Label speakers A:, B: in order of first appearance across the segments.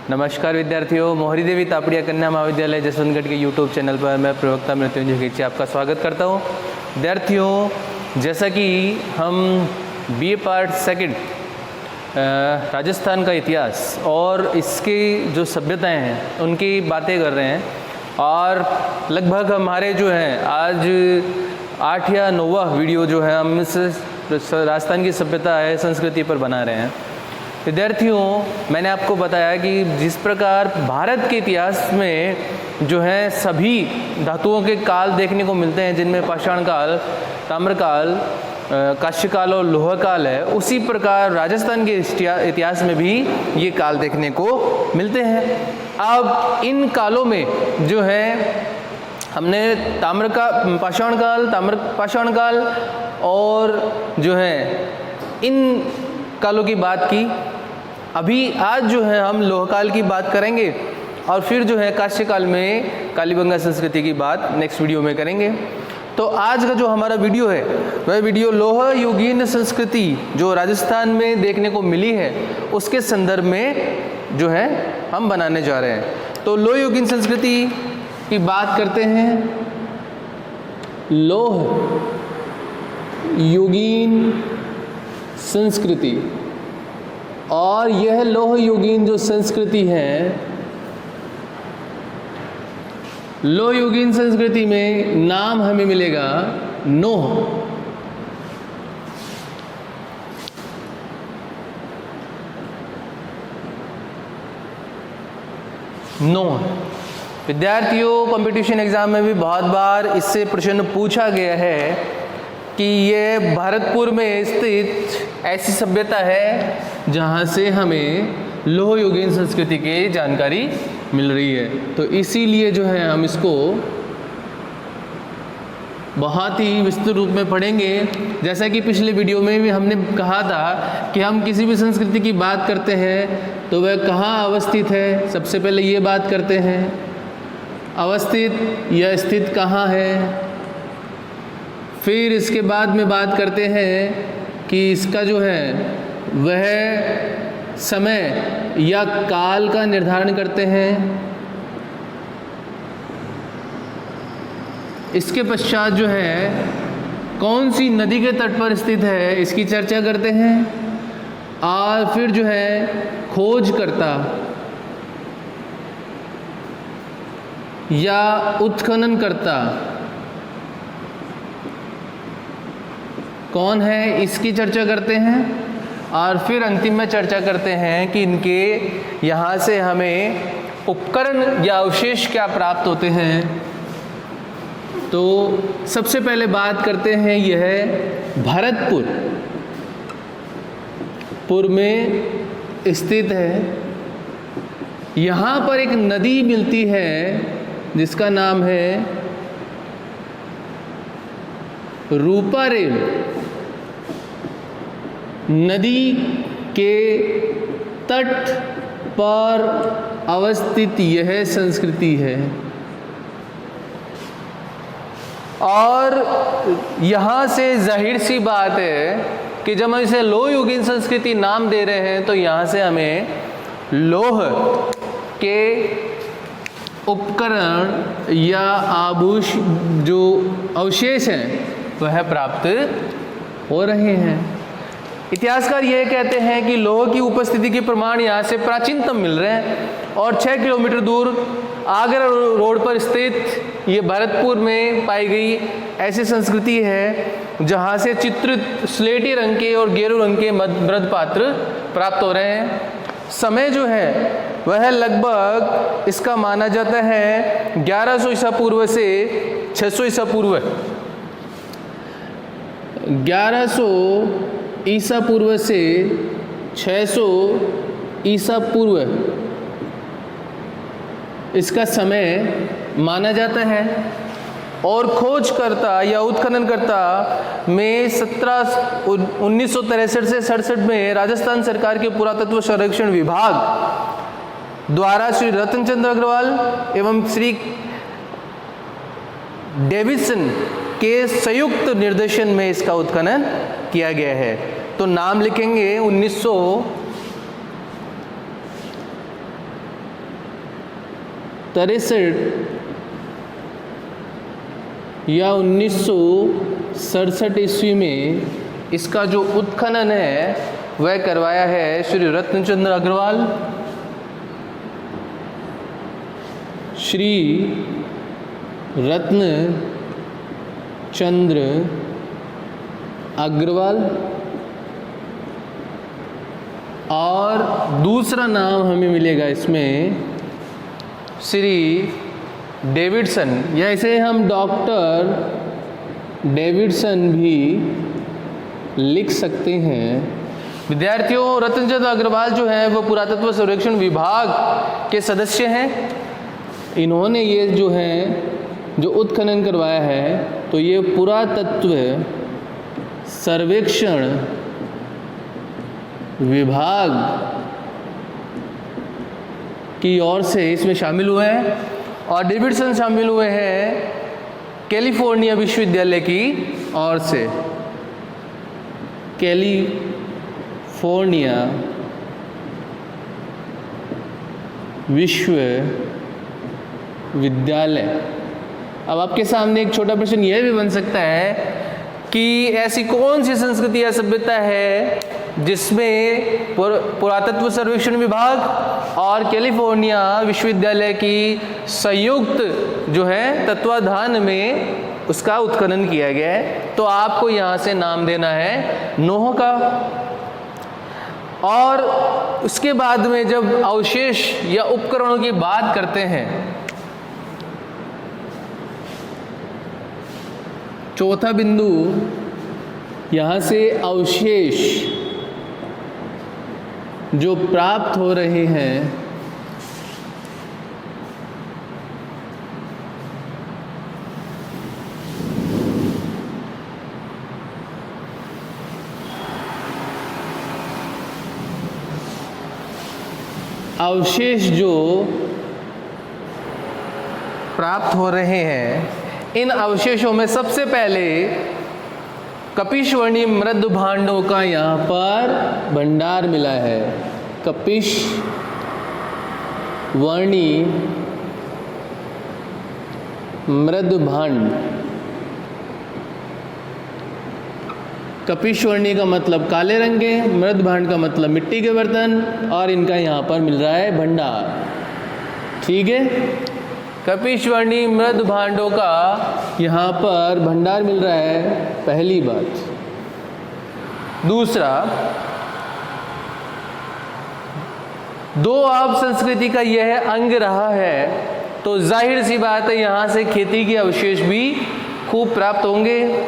A: नमस्कार विद्यार्थियों, मोहरी देवी तापड़िया कन्या महाविद्यालय जसवंतगढ़ के यूट्यूब चैनल पर मैं प्रवक्ता मृत्युंजय घेची आपका स्वागत करता हूं। विद्यार्थियों, जैसा कि हम बीए पार्ट सेकंड राजस्थान का इतिहास और इसकी जो सभ्यताएं हैं उनकी बातें कर रहे हैं और लगभग हमारे जो हैं आज 8 या 9वां वीडियो जो है हम इस राजस्थान की सभ्यता है संस्कृति पर बना रहे हैं। विद्यार्थियों, मैंने आपको बताया कि जिस प्रकार भारत के इतिहास में जो है सभी धातुओं के काल देखने को मिलते हैं, जिनमें पाषाण काल, ताम्रकाल, कांस्यकाल और लोह काल है, उसी प्रकार राजस्थान के इतिहास में भी ये काल देखने को मिलते हैं। अब इन कालों में जो है हमने पाषाण काल, पाषाण काल और जो है इन कालों की बात की। अभी आज जो है हम लोह काल की बात करेंगे और फिर जो है कांस्य काल में कालीबंगा संस्कृति की बात नेक्स्ट वीडियो में करेंगे। तो आज का जो हमारा वीडियो है वह वीडियो लोह युगीन संस्कृति जो राजस्थान में देखने को मिली है उसके संदर्भ में जो है हम बनाने जा रहे हैं। तो लोह युगीन संस्कृति की बात करते हैं। लोह युगीन संस्कृति, और यह लोह युगीन जो संस्कृति है, लोह युगीन संस्कृति में नाम हमें मिलेगा नोह। नोह विद्यार्थियों, कंपटीशन एग्जाम में भी बहुत बार इससे प्रश्न पूछा गया है कि ये भरतपुर में स्थित ऐसी सभ्यता है जहाँ से हमें लोह युगीन संस्कृति की जानकारी मिल रही है। तो इसीलिए जो है हम इसको बहुत ही विस्तृत रूप में पढ़ेंगे। जैसा कि पिछले वीडियो में भी हमने कहा था कि हम किसी भी संस्कृति की बात करते हैं तो वह कहाँ अवस्थित है, सबसे पहले ये बात करते हैं अवस्थित या स्थित कहाँ है। फिर इसके बाद में बात करते हैं कि इसका जो है वह समय या काल का निर्धारण करते हैं। इसके पश्चात जो है कौन सी नदी के तट पर स्थित है इसकी चर्चा करते हैं। और फिर जो है खोजकर्ता या उत्खननकर्ता कौन है इसकी चर्चा करते हैं। और फिर अंतिम में चर्चा करते हैं कि इनके यहाँ से हमें उपकरण या अवशेष क्या प्राप्त होते हैं। तो सबसे पहले बात करते हैं यह भरतपुर में स्थित है। यहाँ पर एक नदी मिलती है जिसका नाम है रूपारेल। नदी के तट पर अवस्थित यह संस्कृति है। और यहाँ से जाहिर सी बात है कि जब हम इसे लोह युगीन संस्कृति नाम दे रहे हैं तो यहाँ से हमें लोह के उपकरण या आभूष जो अवशेष हैं वह प्राप्त हो रहे हैं। इतिहासकार यह कहते हैं कि लोह की उपस्थिति के प्रमाण यहाँ से प्राचीनतम मिल रहे हैं और 6 किलोमीटर दूर आगरा रोड पर स्थित ये भरतपुर में पाई गई ऐसी संस्कृति है जहाँ से चित्रित स्लेटी रंग के और गेरू रंग के मृद पात्र प्राप्त हो रहे हैं। समय जो है वह लगभग इसका माना जाता है 1100 ईसा पूर्व से 600 ईसा पूर्व। 1100 ईसा पूर्व से 600 ईसा पूर्व इसका समय माना जाता है। और खोजकर्ता या उत्खननकर्ता में 1963 से 67 में राजस्थान सरकार के पुरातत्व संरक्षण विभाग द्वारा श्री रतन चंद्र अग्रवाल एवं श्री डेविडसन के संयुक्त निर्देशन में इसका उत्खनन किया गया है। तो नाम लिखेंगे या 1967 ईस्वी में इसका जो उत्खनन है वह करवाया है श्री रत्नचंद्र अग्रवाल। श्री रत्नचंद्र अग्रवाल। और दूसरा नाम हमें मिलेगा इसमें श्री डेविडसन, या इसे हम डॉक्टर डेविडसन भी लिख सकते हैं। विद्यार्थियों, रत्नचंद्र अग्रवाल जो है वो पुरातत्व सर्वेक्षण विभाग के सदस्य हैं। इन्होंने ये जो है जो उत्खनन करवाया है, तो ये पुरातत्व सर्वेक्षण विभाग की ओर से इसमें शामिल हुए हैं। और डेविडसन शामिल हुए हैं कैलिफोर्निया विश्वविद्यालय की ओर से। कैलिफोर्निया विश्वविद्यालय। अब आपके सामने एक छोटा प्रश्न यह भी बन सकता है कि ऐसी कौन सी संस्कृति या सभ्यता है जिसमें पुरातत्व सर्वेक्षण विभाग और कैलिफोर्निया विश्वविद्यालय की संयुक्त जो है तत्वाधान में उसका उत्खनन किया गया है। तो आपको यहाँ से नाम देना है नोह का। और उसके बाद में जब अवशेष या उपकरणों की बात करते हैं, चौथा बिंदु यहाँ से अवशेष जो प्राप्त हो रहे हैं इन अवशेषों में सबसे पहले कपिशवर्णी मृद भांडों का यहाँ पर भंडार मिला है। कपिशवर्णी मृद भांड। कपिशवर्णी का मतलब काले रंग के, मृद भांड का मतलब मिट्टी के बर्तन, और इनका यहाँ पर मिल रहा है भंडार। ठीक है, कपिशवर्णी मृद भांडों का यहाँ पर भंडार मिल रहा है, पहली बात। दूसरा, दोआब संस्कृति का यह अंग रहा है, तो जाहिर सी बात है यहाँ से खेती के अवशेष भी खूब प्राप्त होंगे।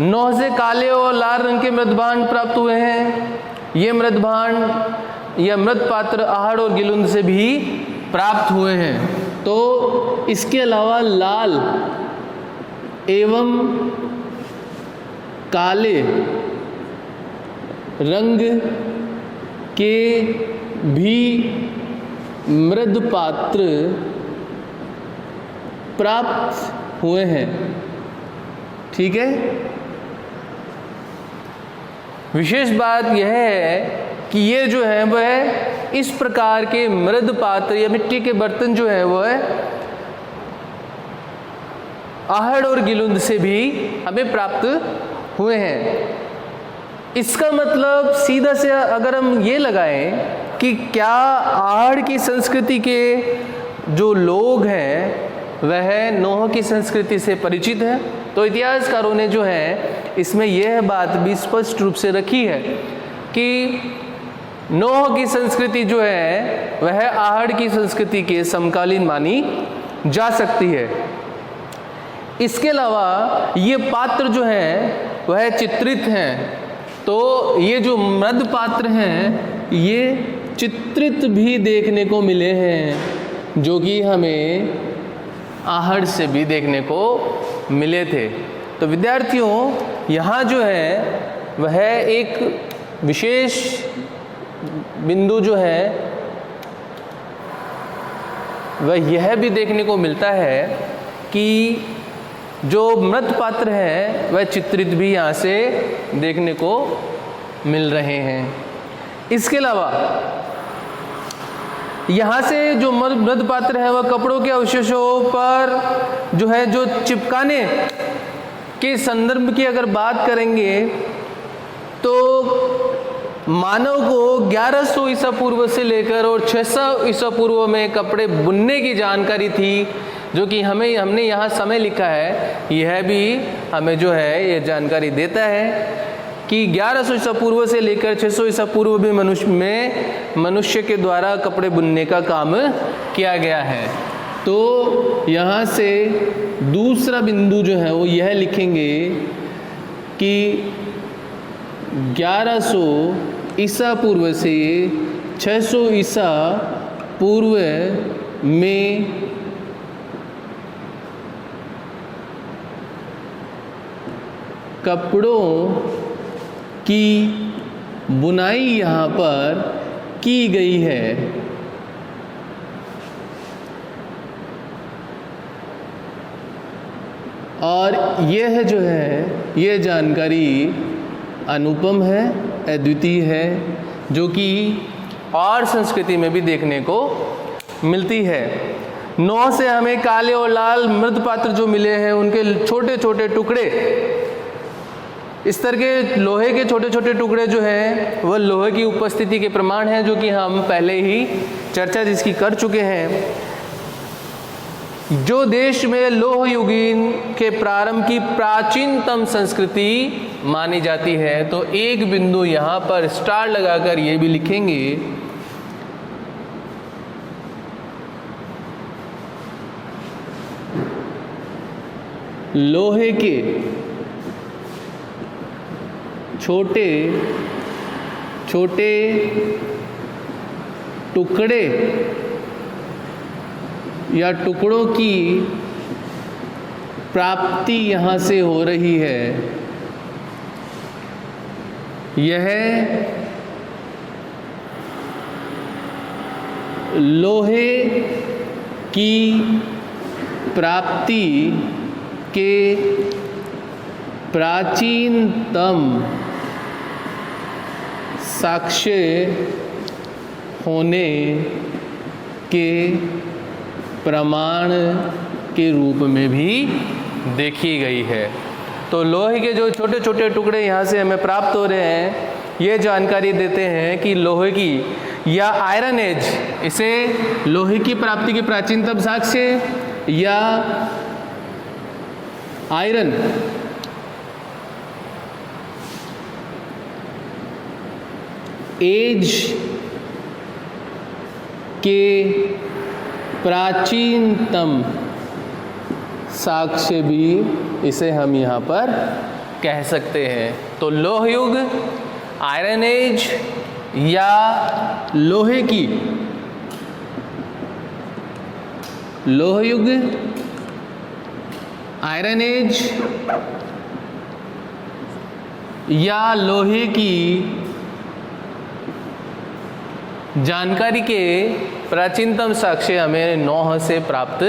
A: नोह से काले और लाल रंग के मृदभांड प्राप्त हुए हैं। ये मृदभांड या मृद पात्र आहड़ और गिलुंद से भी प्राप्त हुए हैं। तो इसके अलावा लाल एवं काले रंग के भी मृद पात्र प्राप्त हुए हैं। ठीक है, विशेष बात यह है कि ये जो है वह इस प्रकार के मृद पात्र या मिट्टी के बर्तन जो है वह आहड़ और गिलुंद से भी हमें प्राप्त हुए हैं। इसका मतलब सीधा से अगर हम ये लगाएं कि क्या आहड़ की संस्कृति के जो लोग हैं वह नोह की संस्कृति से परिचित है, तो इतिहासकारों ने जो है इसमें यह बात भी स्पष्ट रूप से रखी है कि नोह की संस्कृति जो है वह आहड़ की संस्कृति के समकालीन मानी जा सकती है। इसके अलावा ये पात्र जो हैं वह चित्रित हैं, तो ये जो मृद पात्र हैं ये चित्रित भी देखने को मिले हैं, जो कि हमें आहड़ से भी देखने को मिले थे। तो विद्यार्थियों, यहाँ जो है वह एक विशेष बिंदु जो है वह यह भी देखने को मिलता है कि जो मृत पात्र हैं वह चित्रित भी यहाँ से देखने को मिल रहे हैं। इसके अलावा यहाँ से जो मृद पात्र है वह कपड़ों के अवशेषों पर जो है जो चिपकाने के संदर्भ की अगर बात करेंगे तो मानव को 1100 ईसा पूर्व से लेकर और 600 ईसा पूर्व में कपड़े बुनने की जानकारी थी, जो कि हमने यहाँ समय लिखा है। यह भी हमें जो है ये जानकारी देता है कि 1100 ईसा पूर्व से लेकर 600 ईसा पूर्व भी मनुष्य के द्वारा कपड़े बुनने का काम किया गया है। तो यहाँ से दूसरा बिंदु जो है वो यह लिखेंगे कि 1100 ईसा पूर्व से 600 ईसा पूर्व में कपड़ों की बुनाई यहाँ पर की गई है। और यह जो है यह जानकारी अनुपम है, अद्वितीय है, जो कि और संस्कृति में भी देखने को मिलती है। नौ से हमें काले और लाल मृद पात्र जो मिले हैं उनके छोटे छोटे टुकड़े, इस तरह के लोहे के छोटे छोटे टुकड़े जो हैं वह लोहे की उपस्थिति के प्रमाण हैं, जो कि हम पहले ही चर्चा जिसकी कर चुके हैं। जो देश में लोह युगीन के प्रारंभ की प्राचीनतम संस्कृति मानी जाती है, तो एक बिंदु यहाँ पर स्टार लगाकर ये भी लिखेंगे लोहे के छोटे छोटे टुकड़े या टुकड़ों की प्राप्ति यहाँ से हो रही है। यह लोहे की प्राप्ति के प्राचीनतम साक्ष्य होने के प्रमाण के रूप में भी देखी गई है। तो लोहे के जो छोटे छोटे टुकड़े यहाँ से हमें प्राप्त हो रहे हैं, ये जानकारी देते हैं कि लोहे की या आयरन एज, इसे लोहे की प्राप्ति के प्राचीनतम साक्ष्य या आयरन एज के प्राचीनतम साक्ष्य भी इसे हम यहाँ पर कह सकते हैं। तो लोह युग, आयरन एज या लोहे की लोह युग, आयरन एज या लोहे की जानकारी के प्राचीनतम साक्ष्य हमें नौह से प्राप्त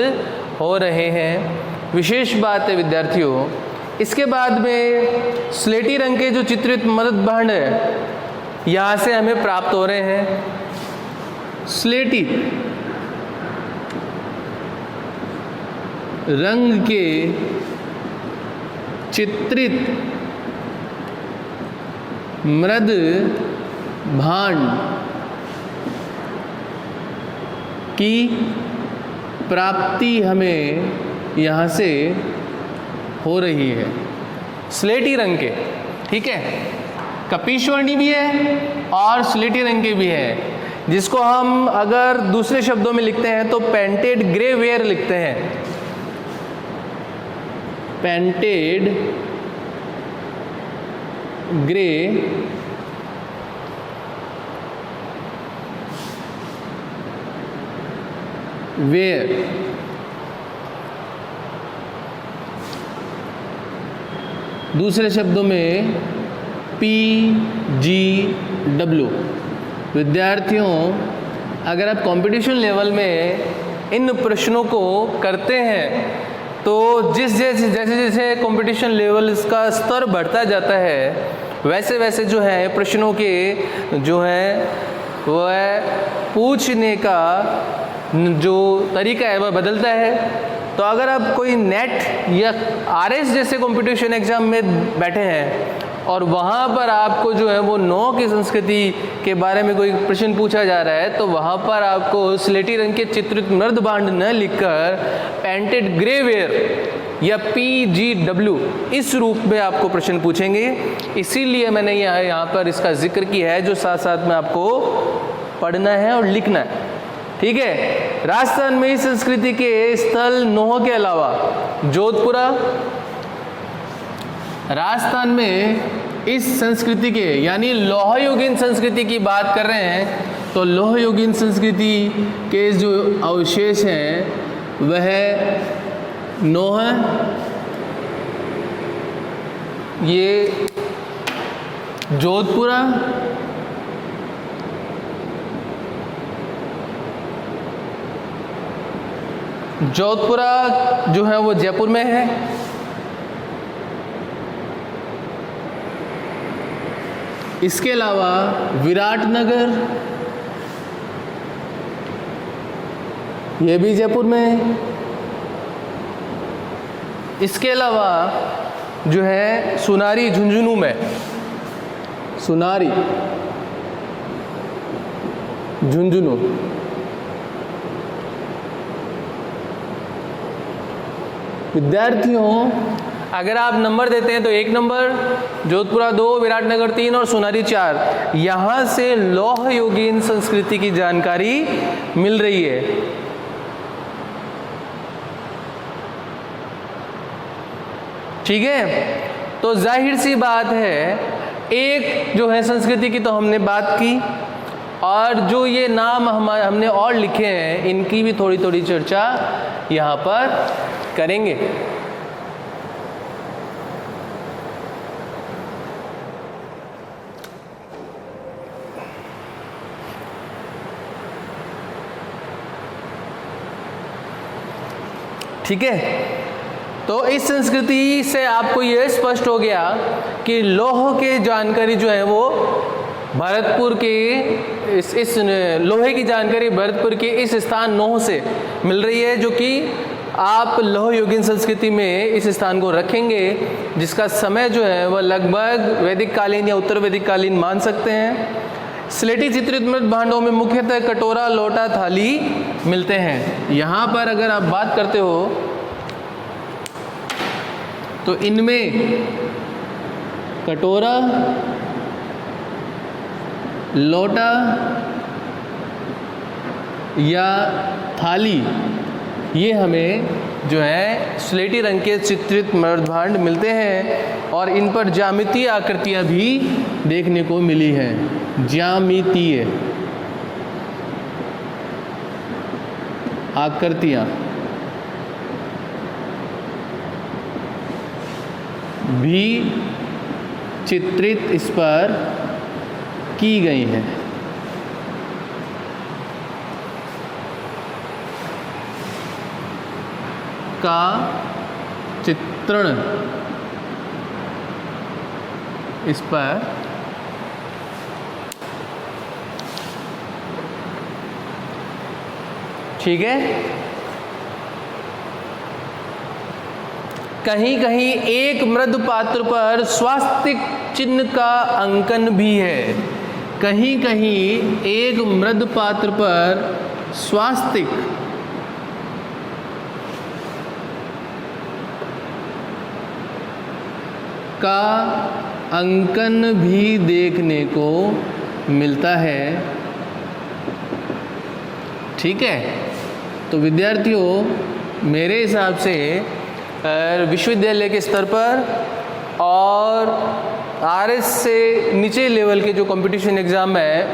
A: हो रहे हैं। विशेष बात है विद्यार्थियों, इसके बाद में स्लेटी रंग के जो चित्रित मृद भांड है यहाँ से हमें प्राप्त हो रहे हैं। स्लेटी रंग के चित्रित मृद भांड की प्राप्ति हमें यहाँ से हो रही है। स्लेटी रंग के, ठीक है, कपीश्वर्णी भी है और स्लेटी रंग के भी है, जिसको हम अगर दूसरे शब्दों में लिखते हैं तो पेंटेड ग्रे वेयर लिखते हैं। पेंटेड ग्रे वेयर दूसरे शब्दों में PGW। विद्यार्थियों, अगर आप कंपटीशन लेवल में इन प्रश्नों को करते हैं तो जैसे जैसे कंपटीशन लेवल इसका स्तर बढ़ता जाता है, वैसे वैसे जो है प्रश्नों के जो है वह पूछने का जो तरीका है वह बदलता है। तो अगर आप कोई नेट या आरएस जैसे कंपटीशन एग्जाम में बैठे हैं और वहाँ पर आपको जो है वो नौ की संस्कृति के बारे में कोई प्रश्न पूछा जा रहा है, तो वहाँ पर आपको स्लेटी रंग के चित्रित मृद भांड न लिखकर पेंटेड ग्रेवेयर या PGW इस रूप में आपको प्रश्न पूछेंगे। इसीलिए मैंने यहाँ पर इसका जिक्र किया है, जो साथ साथ में आपको पढ़ना है और लिखना है। ठीक है। राजस्थान में इस संस्कृति के स्थल नोह के अलावा जोधपुरा, राजस्थान में इस संस्कृति के यानी लोहयुगीन संस्कृति की बात कर रहे हैं, तो लोहयुगीन संस्कृति के जो अवशेष हैं वह नोह, ये जोधपुरा, जोधपुरा जो है वो जयपुर में है। इसके अलावा विराटनगर, ये भी जयपुर में है। इसके अलावा जो है सुनारी झुंझुनू में, सुनारी झुंझुनू। विद्यार्थियों, अगर आप नंबर देते हैं तो 1 नंबर, जोधपुरा 2, विराटनगर 3 और सुनारी 4, यहाँ से लौह युगीन संस्कृति की जानकारी मिल रही है। ठीक है। तो जाहिर सी बात है, एक जो है संस्कृति की तो हमने बात की, और जो ये नाम हमने और लिखे हैं इनकी भी थोड़ी थोड़ी चर्चा यहाँ पर करेंगे। ठीक है। तो इस संस्कृति से आपको यह स्पष्ट हो गया कि लौह के जानकारी जो है वो भरतपुर के इस लोहे की जानकारी भरतपुर के इस स्थान नोह से मिल रही है, जो कि आप लौह युगीन संस्कृति में इस स्थान को रखेंगे, जिसका समय जो है वह लगभग वैदिक कालीन या उत्तर वैदिक कालीन मान सकते हैं। स्लेटी चित्रित मृत भांडों में मुख्यतः कटोरा, लोटा, थाली मिलते हैं। यहाँ पर अगर आप बात करते हो तो इनमें कटोरा, लोटा या थाली, ये हमें जो है स्लेटी रंग के चित्रित मृद भांड मिलते हैं, और इन पर ज्यामितीय आकृतियां भी देखने को मिली हैं। ज्यामितीय आकृतियां भी चित्रित इस पर की गई हैं। का चित्रण इस पर ठीक है। कहीं कहीं एक मृद पात्र पर स्वास्तिक चिन्ह का अंकन भी है। कहीं कहीं एक मृद पात्र पर स्वास्तिक का अंकन भी देखने को मिलता है। ठीक है। तो विद्यार्थियों, मेरे हिसाब से विश्वविद्यालय के स्तर पर और आरएस से नीचे लेवल के जो कंपटीशन एग्ज़ाम है,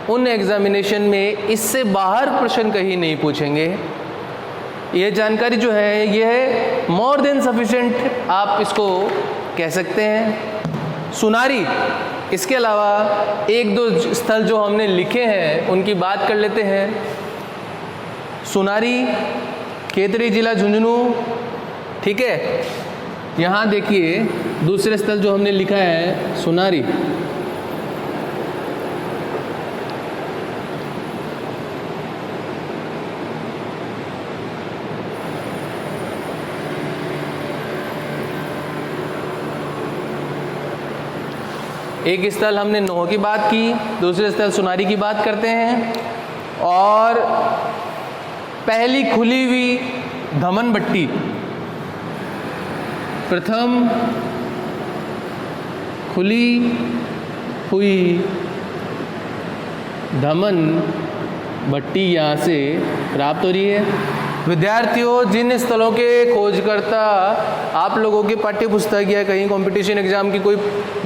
A: उन एग्जामिनेशन में इससे बाहर प्रश्न कहीं नहीं पूछेंगे। यह जानकारी जो है यह मोर देन सफिशेंट आप इसको कह सकते हैं। सुनारी, इसके अलावा एक दो स्थल जो हमने लिखे हैं उनकी बात कर लेते हैं। सुनारी, केतरी जिला झुंझुनू। ठीक है। यहाँ देखिए दूसरे स्थल जो हमने लिखा है सुनारी। एक स्थल हमने नोह की बात की, दूसरे स्थल सुनारी की बात करते हैं, और पहली खुली हुई धमन भट्टी, प्रथम खुली हुई धमन भट्टी यहाँ से प्राप्त हो रही है। विद्यार्थियों, जिन स्थलों के खोजकर्ता आप लोगों के पाठ्य पुस्तक या कहीं कंपटीशन एग्जाम की कोई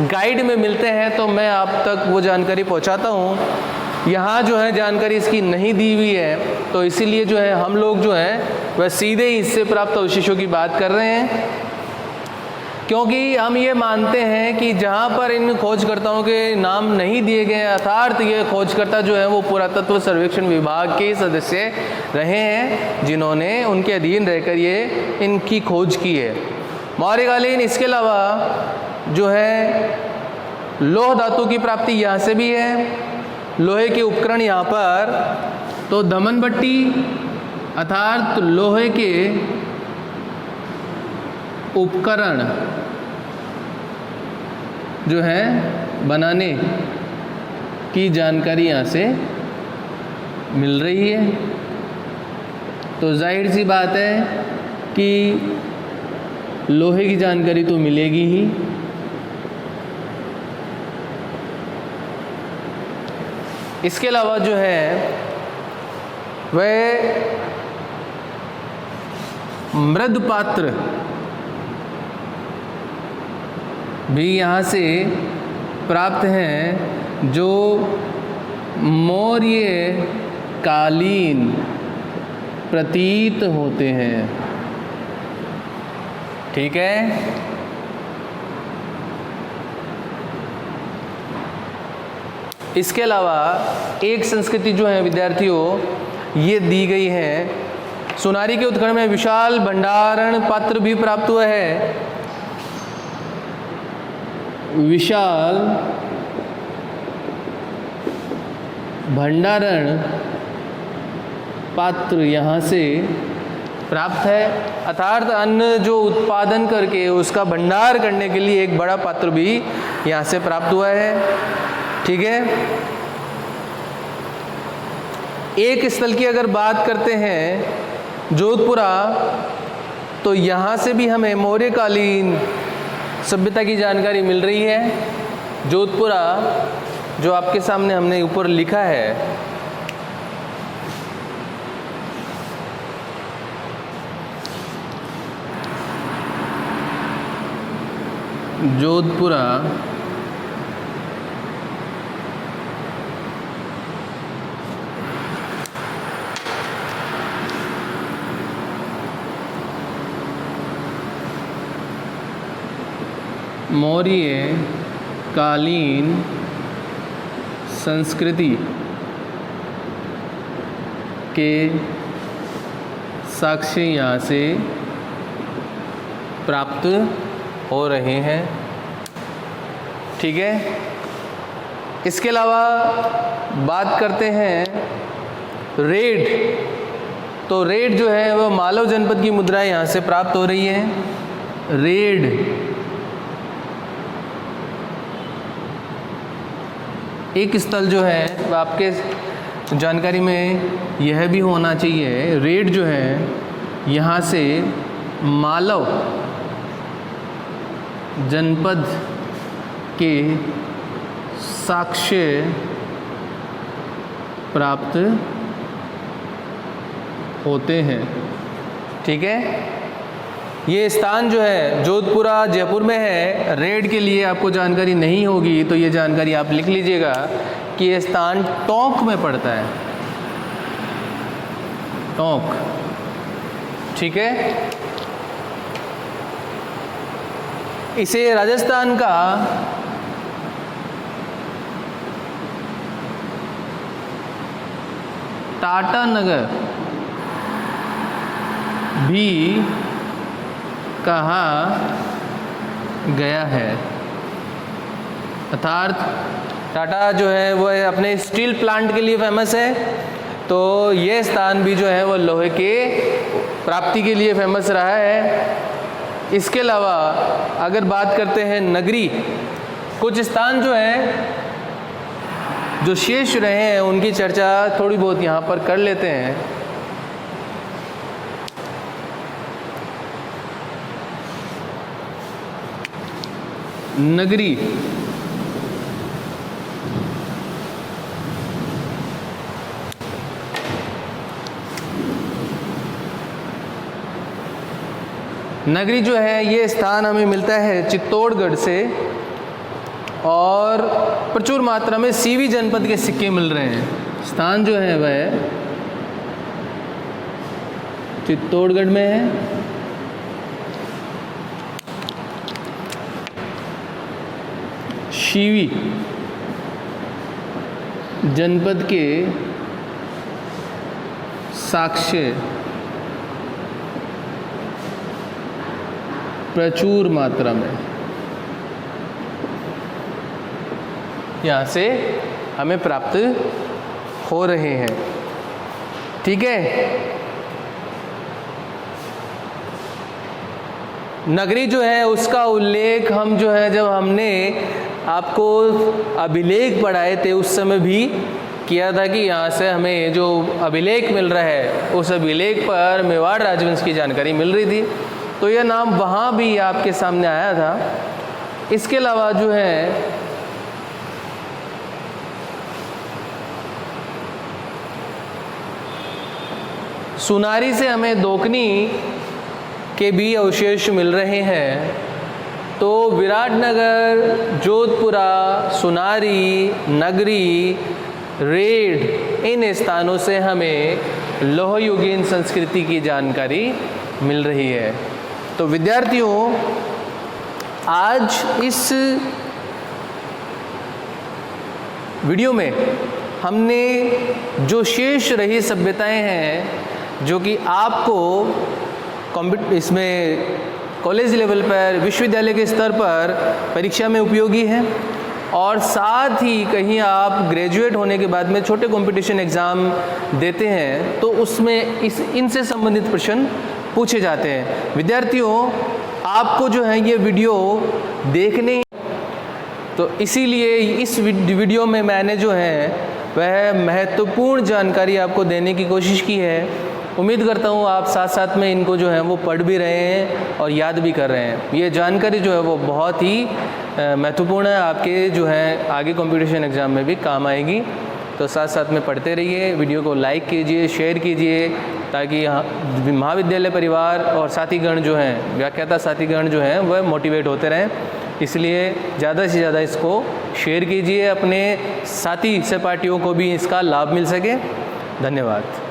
A: गाइड में मिलते हैं तो मैं आप तक वो जानकारी पहुंचाता हूं। यहाँ जो है जानकारी इसकी नहीं दी हुई है, तो इसीलिए जो है हम लोग जो है वह सीधे ही इससे प्राप्त अवशेषों की बात कर रहे हैं, क्योंकि हम ये मानते हैं कि जहाँ पर इन खोजकर्ताओं के नाम नहीं दिए गए, अर्थात ये खोजकर्ता जो है वो पुरातत्व सर्वेक्षण विभाग के सदस्य रहे हैं, जिन्होंने उनके अधीन रहकर ये इनकी खोज की है। मौर्यकालीन इसके अलावा जो है लौह धातु की प्राप्ति यहाँ से भी है, लोहे के उपकरण यहाँ पर, तो धमन भट्टी अर्थात लोहे के उपकरण जो है बनाने की जानकारी यहाँ से मिल रही है। तो जाहिर सी बात है कि लोहे की जानकारी तो मिलेगी ही। इसके अलावा जो है वह मृद पात्र भी यहाँ से प्राप्त हैं, जो मौर्य कालीन प्रतीत होते हैं। ठीक है, इसके अलावा एक संस्कृति जो है विद्यार्थियों ये दी गई है, सुनारी के उत्खनन में विशाल भंडारण पात्र भी प्राप्त हुआ है। विशाल भंडारण पात्र यहाँ से प्राप्त है, अर्थात अन्न जो उत्पादन करके उसका भंडार करने के लिए एक बड़ा पात्र भी यहाँ से प्राप्त हुआ है। ठीक है, एक स्थल की अगर बात करते हैं जोधपुरा, तो यहाँ से भी हमें मौर्यकालीन सभ्यता की जानकारी मिल रही है। जोधपुरा जो आपके सामने हमने ऊपर लिखा है, जोधपुरा मौर्य कालीन संस्कृति के साक्ष्य यहाँ से प्राप्त हो रहे हैं। ठीक है, इसके अलावा बात करते हैं रेड, तो रेड जो है वह मालव जनपद की मुद्राएं यहाँ से प्राप्त हो रही है। रेड एक स्थल जो है वह आपके जानकारी में यह भी होना चाहिए, रेड जो है यहाँ से मालव जनपद के साक्ष्य प्राप्त होते हैं। ठीक है, ये स्थान जो है जोधपुरा जयपुर में है। रेड के लिए आपको जानकारी नहीं होगी तो ये जानकारी आप लिख लीजिएगा कि ये स्थान टोंक में पड़ता है, टोंक। ठीक है, इसे राजस्थान का टाटा नगर भी कहा गया है, अर्थात टाटा जो है वह अपने स्टील प्लांट के लिए फेमस है, तो ये स्थान भी जो है वह लोहे के प्राप्ति के लिए फेमस रहा है। इसके अलावा अगर बात करते हैं नगरी, कुछ स्थान जो हैं जो शेष रहे हैं उनकी चर्चा थोड़ी बहुत यहाँ पर कर लेते हैं। नगरी, नगरी जो है ये स्थान हमें मिलता है चित्तौड़गढ़ से और प्रचुर मात्रा में सीवी जनपद के सिक्के मिल रहे हैं। स्थान जो है वह चित्तौड़गढ़ में है। सीवी जनपद के साक्ष्य प्रचुर मात्रा में यहाँ से हमें प्राप्त हो रहे हैं। ठीक है, नगरी जो है उसका उल्लेख हम जो है जब हमने आपको अभिलेख पढ़ाए थे उस समय भी किया था कि यहाँ से हमें जो अभिलेख मिल रहा है उस अभिलेख पर मेवाड़ राजवंश की जानकारी मिल रही थी, तो यह नाम वहाँ भी आपके सामने आया था। इसके अलावा जो है सुनारी से हमें दोकनी के भी अवशेष मिल रहे हैं। तो विराटनगर, जोधपुरा, सुनारी, नगरी, रेड, इन स्थानों से हमें लोहयुगीन संस्कृति की जानकारी मिल रही है। तो विद्यार्थियों, आज इस वीडियो में हमने जो शेष रही सभ्यताएं हैं जो कि आपको इसमें कॉलेज लेवल पर, विश्वविद्यालय के स्तर पर परीक्षा में उपयोगी है और साथ ही कहीं आप ग्रेजुएट होने के बाद में छोटे कंपटीशन एग्ज़ाम देते हैं तो उसमें इनसे संबंधित प्रश्न पूछे जाते हैं। विद्यार्थियों, आपको जो है ये वीडियो देखने, तो इसीलिए इस वीडियो में मैंने जो है वह महत्वपूर्ण जानकारी आपको देने की कोशिश की है। उम्मीद करता हूँ आप साथ साथ में इनको जो है वो पढ़ भी रहे हैं और याद भी कर रहे हैं। ये जानकारी जो है वो बहुत ही महत्वपूर्ण है, आपके जो है आगे कंपटीशन एग्ज़ाम में भी काम आएगी। तो साथ साथ में पढ़ते रहिए, वीडियो को लाइक कीजिए, शेयर कीजिए, ताकि महाविद्यालय परिवार और साथीगण जो हैं, व्याख्याता साथीगण जो हैं वह मोटिवेट होते रहें। इसलिए ज़्यादा से ज़्यादा इसको शेयर कीजिए, अपने साथी सहपाठियों को भी इसका लाभ मिल सके। धन्यवाद।